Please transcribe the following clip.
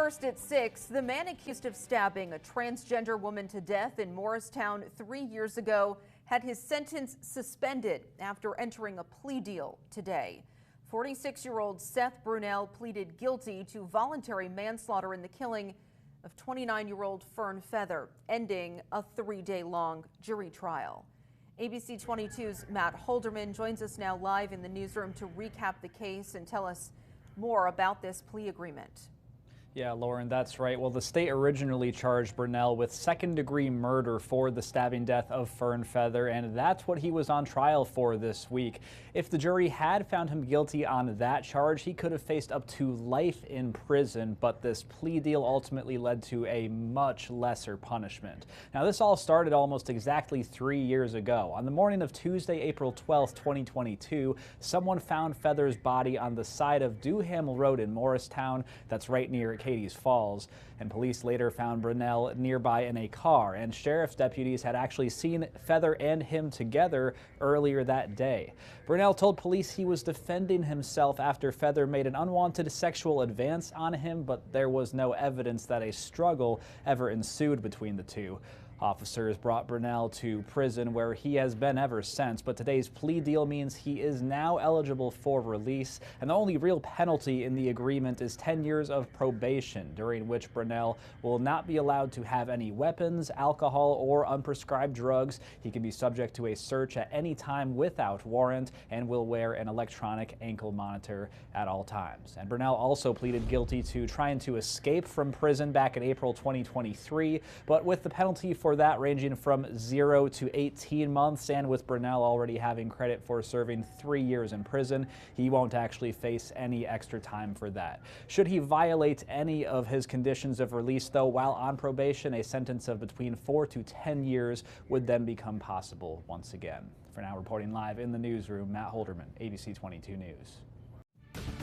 First at 6, the man accused of stabbing a transgender woman to death in Morristown 3 years ago had his sentence suspended after entering a plea deal today. 46-year-old Seth Brunell pleaded guilty to voluntary manslaughter in the killing of 29-year-old Fern Feather, ending a 3-day-long jury trial. ABC 22's Matt Holderman joins us now live in the newsroom to recap the case and tell us more about this plea agreement. Yeah, Lauren, that's right. Well, the state originally charged Brunell with second-degree murder for the stabbing death of Fern Feather, and that's what he was on trial for this week. If the jury had found him guilty on that charge, he could have faced up to life in prison, but this plea deal ultimately led to a much lesser punishment. Now, this all started almost exactly 3 years ago. On the morning of Tuesday, April 12th, 2022, someone found Feather's body on the side of Dewham Road in Morristown. That's right near Cadiz Falls, and police later found Brunell nearby in a car, and sheriff's deputies had actually seen Feather and him together earlier that day. Brunell told police he was defending himself after Feather made an unwanted sexual advance on him, but there was no evidence that a struggle ever ensued between the two. Officers brought Brunell to prison, where he has been ever since, but today's plea deal means he is now eligible for release, and the only real penalty in the agreement is 10 years of probation, during which Brunell will not be allowed to have any weapons, alcohol, or unprescribed drugs. He can be subject to a search at any time without warrant and will wear an electronic ankle monitor at all times. And Brunell also pleaded guilty to trying to escape from prison back in April 2023, but with the penalty for that ranging from 0 to 18 months, and with Brunell already having credit for serving 3 years in prison, he won't actually face any extra time for that. Should he violate any of his conditions of release, though, while on probation, a sentence of between 4 to 10 years would then become possible once again. For now, reporting live in the newsroom, Matt Holderman, ABC 22 News.